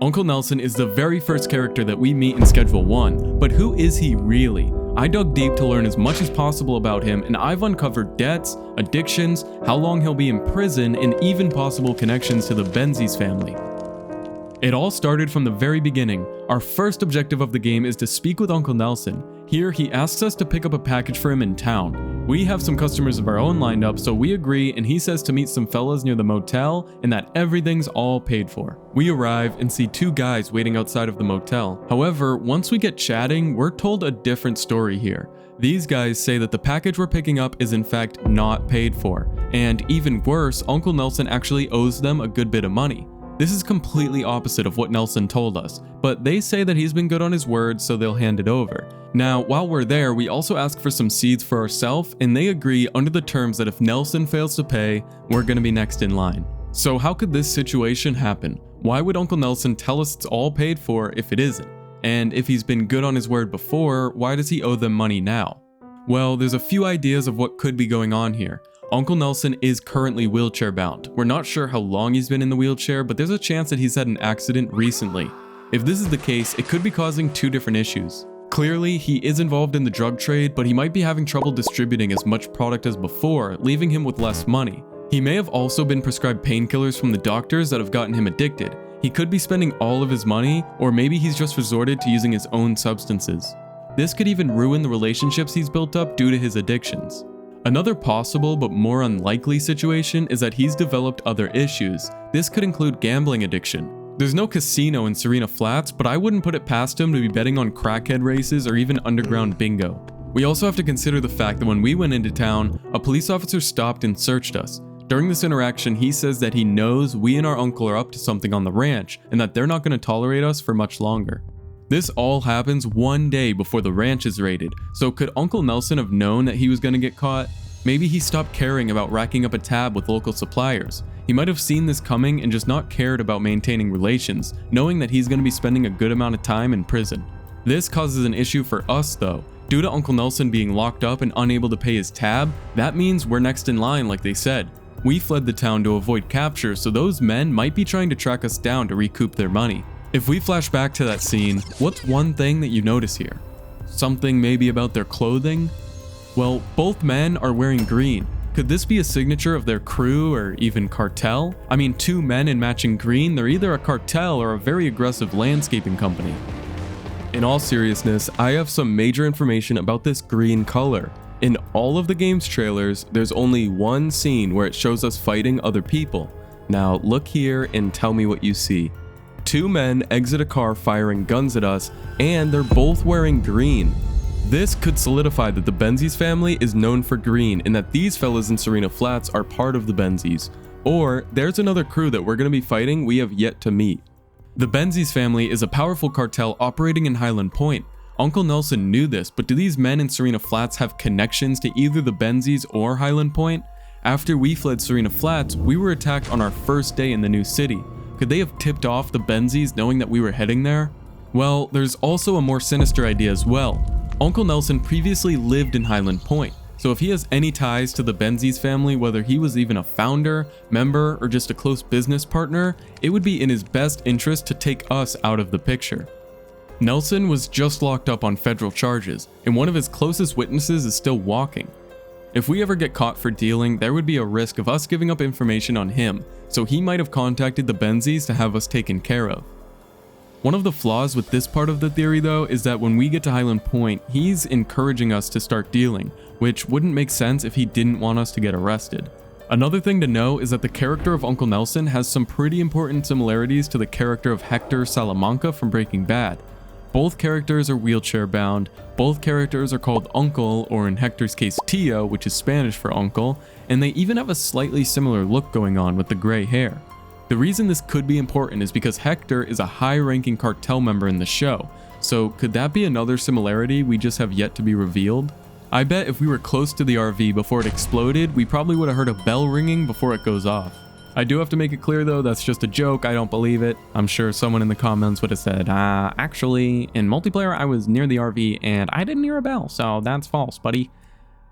Uncle Nelson is the very first character that we meet in Schedule 1, but who is he really? I dug deep to learn as much as possible about him, and I've uncovered debts, addictions, how long he'll be in prison, and even possible connections to the Benzies family. It all started from the very beginning. Our first objective of the game is to speak with Uncle Nelson. Here, he asks us to pick up a package for him in town. We have some customers of our own lined up, so we agree, and he says to meet some fellas near the motel and that everything's all paid for. We arrive and see two guys waiting outside of the motel. However, once we get chatting, we're told a different story here. These guys say that the package we're picking up is in fact not paid for, and even worse, Uncle Nelson actually owes them a good bit of money. This is completely opposite of what Nelson told us, but they say that he's been good on his word, so they'll hand it over. Now, while we're there, we also ask for some seeds for ourselves, and they agree under the terms that if Nelson fails to pay, we're gonna be next in line. So how could this situation happen? Why would Uncle Nelson tell us it's all paid for if it isn't? And if he's been good on his word before, why does he owe them money now? Well, there's a few ideas of what could be going on here. Uncle Nelson is currently wheelchair bound. We're not sure how long he's been in the wheelchair, but there's a chance that he's had an accident recently. If this is the case, it could be causing two different issues. Clearly, he is involved in the drug trade, but he might be having trouble distributing as much product as before, leaving him with less money. He may have also been prescribed painkillers from the doctors that have gotten him addicted. He could be spending all of his money, or maybe he's just resorted to using his own substances. This could even ruin the relationships he's built up due to his addictions. Another possible but more unlikely situation is that he's developed other issues. This could include gambling addiction. There's no casino in Serena Flats, but I wouldn't put it past him to be betting on crackhead races or even underground bingo. We also have to consider the fact that when we went into town, a police officer stopped and searched us. During this interaction, he says that he knows we and our uncle are up to something on the ranch and that they're not going to tolerate us for much longer. This all happens one day before the ranch is raided, so could Uncle Nelson have known that he was going to get caught? Maybe he stopped caring about racking up a tab with local suppliers. He might have seen this coming and just not cared about maintaining relations, knowing that he's going to be spending a good amount of time in prison. This causes an issue for us though. Due to Uncle Nelson being locked up and unable to pay his tab, that means we're next in line like they said. We fled the town to avoid capture, so those men might be trying to track us down to recoup their money. If we flash back to that scene, what's one thing that you notice here? Something maybe about their clothing? Well, both men are wearing green. Could this be a signature of their crew or even cartel? I mean, two men in matching green, they're either a cartel or a very aggressive landscaping company. In all seriousness, I have some major information about this green color. In all of the game's trailers, there's only one scene where it shows us fighting other people. Now look here and tell me what you see. Two men exit a car firing guns at us, and they're both wearing green. This could solidify that the Benzies family is known for green and that these fellas in Serena Flats are part of the Benzies. Or there's another crew that we're going to be fighting we have yet to meet. The Benzies family is a powerful cartel operating in Hyland Point. Uncle Nelson knew this, but do these men in Serena Flats have connections to either the Benzies or Hyland Point? After we fled Serena Flats, we were attacked on our first day in the new city. Could they have tipped off the Benzies knowing that we were heading there? Well, there's also a more sinister idea as well. Uncle Nelson previously lived in Hyland Point, so if he has any ties to the Benzies family, whether he was even a founder, member, or just a close business partner, it would be in his best interest to take us out of the picture. Nelson was just locked up on federal charges, and one of his closest witnesses is still walking. If we ever get caught for dealing, there would be a risk of us giving up information on him, so he might have contacted the Benzies to have us taken care of. One of the flaws with this part of the theory though is that when we get to Hyland Point, he's encouraging us to start dealing, which wouldn't make sense if he didn't want us to get arrested. Another thing to know is that the character of Uncle Nelson has some pretty important similarities to the character of Hector Salamanca from Breaking Bad. Both characters are wheelchair bound, both characters are called Uncle, or in Hector's case Tio, which is Spanish for uncle, and they even have a slightly similar look going on with the gray hair. The reason this could be important is because Hector is a high-ranking cartel member in the show, so could that be another similarity we just have yet to be revealed? I bet if we were close to the RV before it exploded, we probably would have heard a bell ringing before it goes off. I do have to make it clear though, that's just a joke, I don't believe it. I'm sure someone in the comments would have said, actually, in multiplayer I was near the RV and I didn't hear a bell, so that's false, buddy.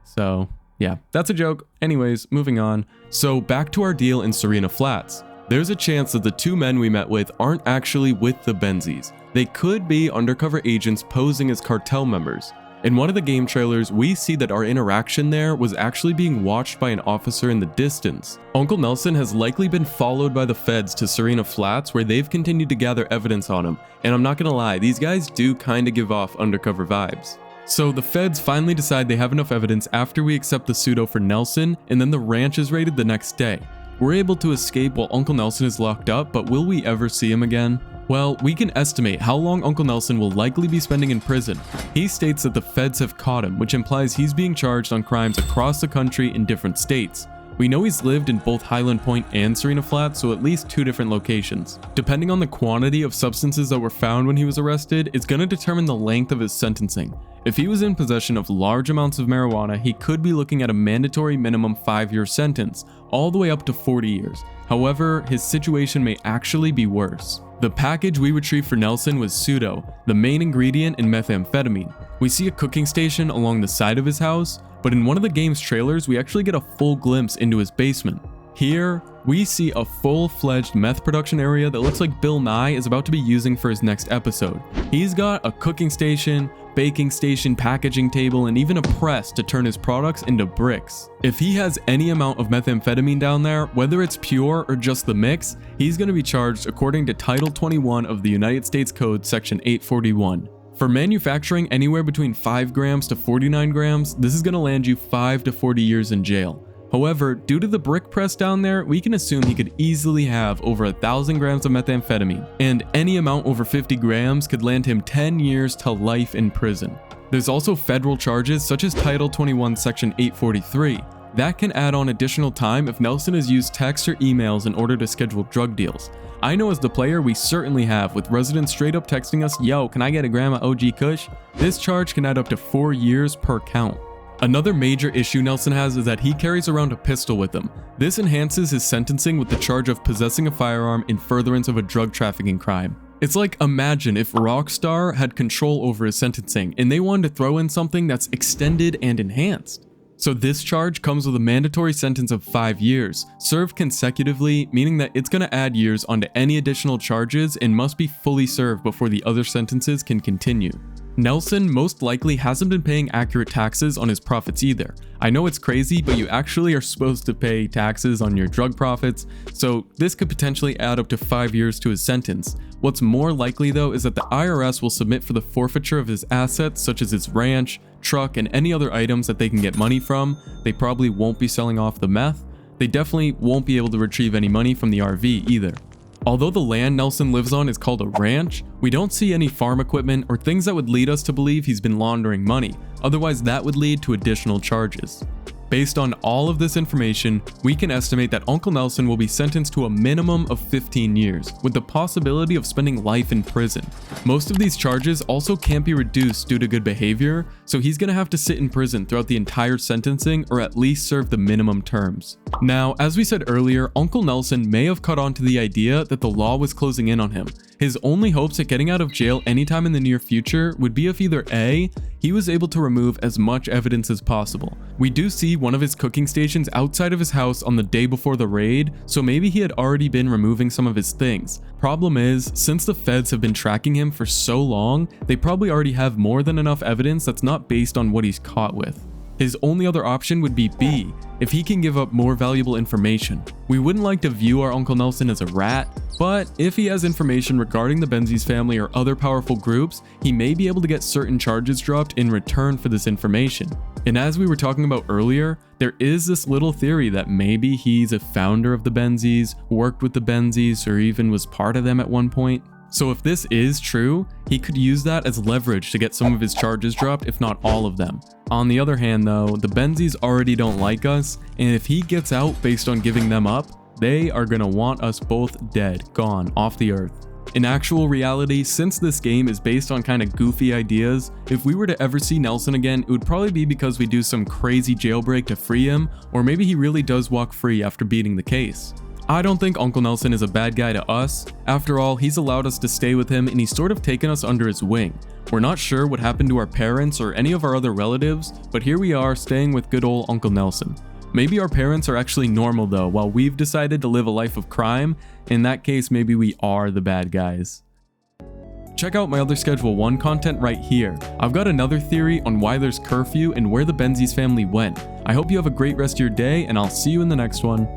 So, yeah, that's a joke. Anyways, moving on. So back to our deal in Serena Flats. there's a chance that the two men we met with aren't actually with the Benzies. They could be undercover agents posing as cartel members. In one of the game trailers, we see that our interaction there was actually being watched by an officer in the distance. Uncle Nelson has likely been followed by the feds to Serena Flats, where they've continued to gather evidence on him, and I'm not gonna lie, these guys do kinda give off undercover vibes. So the feds finally decide they have enough evidence after we accept the pseudo for Nelson, and then the ranch is raided the next day. We're able to escape while Uncle Nelson is locked up, but will we ever see him again? Well, we can estimate how long Uncle Nelson will likely be spending in prison. He states that the feds have caught him, which implies he's being charged on crimes across the country in different states. We know he's lived in both Hyland Point and Serena Flats, so at least 2 different locations. Depending on the quantity of substances that were found when he was arrested, it's going to determine the length of his sentencing. If he was in possession of large amounts of marijuana, he could be looking at a mandatory minimum 5-year sentence, all the way up to 40 years. However, his situation may actually be worse. The package we retrieved for Nelson was pseudo, the main ingredient in methamphetamine. We see a cooking station along the side of his house, but in one of the game's trailers, we actually get a full glimpse into his basement. Here, we see a full-fledged meth production area that looks like Bill Nye is about to be using for his next episode. He's got a cooking station, baking station, packaging table, and even a press to turn his products into bricks. If he has any amount of methamphetamine down there, whether it's pure or just the mix, he's going to be charged according to Title 21 of the United States Code, Section 841. For manufacturing anywhere between 5 grams to 49 grams, this is going to land you 5 to 40 years in jail. However, due to the brick press down there, we can assume he could easily have over 1,000 grams of methamphetamine, and any amount over 50 grams could land him 10 years to life in prison. There's also federal charges such as Title 21 Section 843. That can add on additional time if Nelson has used texts or emails in order to schedule drug deals. I know as the player we certainly have, with residents straight up texting us, "Yo, can I get a gram of OG Kush?" This charge can add up to 4 years per count. Another major issue Nelson has is that he carries around a pistol with him. This enhances his sentencing with the charge of possessing a firearm in furtherance of a drug trafficking crime. It's like, imagine if Rockstar had control over his sentencing and they wanted to throw in something that's extended and enhanced. So this charge comes with a mandatory sentence of 5 years, served consecutively, meaning that it's going to add years onto any additional charges and must be fully served before the other sentences can continue. Nelson most likely hasn't been paying accurate taxes on his profits either. I know it's crazy, but you actually are supposed to pay taxes on your drug profits, so this could potentially add up to 5 years to his sentence. What's more likely though is that the IRS will submit for the forfeiture of his assets such as his ranch, truck, and any other items that they can get money from. They probably won't be selling off the meth. They definitely won't be able to retrieve any money from the RV either. Although the land Nelson lives on is called a ranch, we don't see any farm equipment or things that would lead us to believe he's been laundering money, otherwise that would lead to additional charges. Based on all of this information, we can estimate that Uncle Nelson will be sentenced to a minimum of 15 years, with the possibility of spending life in prison. Most of these charges also can't be reduced due to good behavior, so he's gonna have to sit in prison throughout the entire sentencing or at least serve the minimum terms. Now, as we said earlier, Uncle Nelson may have caught on to the idea that the law was closing in on him. His only hopes at getting out of jail anytime in the near future would be if either A, he was able to remove as much evidence as possible. We do see one of his cooking stations outside of his house on the day before the raid, so maybe he had already been removing some of his things. Problem is, since the feds have been tracking him for so long, they probably already have more than enough evidence that's not based on what he's caught with. His only other option would be B, if he can give up more valuable information. We wouldn't like to view our Uncle Nelson as a rat, but if he has information regarding the Benzies family or other powerful groups, he may be able to get certain charges dropped in return for this information. And as we were talking about earlier, there is this little theory that maybe he's a founder of the Benzies, worked with the Benzies, or even was part of them at one point. So if this is true, he could use that as leverage to get some of his charges dropped, if not all of them. On the other hand though, the Benzies already don't like us, and if he gets out based on giving them up, they are gonna want us both dead, gone, off the earth. In actual reality, since this game is based on kind of goofy ideas, if we were to ever see Nelson again, it would probably be because we do some crazy jailbreak to free him, or maybe he really does walk free after beating the case. I don't think Uncle Nelson is a bad guy to us. After all, he's allowed us to stay with him and he's sort of taken us under his wing. We're not sure what happened to our parents or any of our other relatives, but here we are staying with good old Uncle Nelson. Maybe our parents are actually normal though, while we've decided to live a life of crime. In that case, maybe we are the bad guys. Check out my other Schedule 1 content right here. I've got another theory on why there's curfew and where the Benzies family went. I hope you have a great rest of your day, and I'll see you in the next one.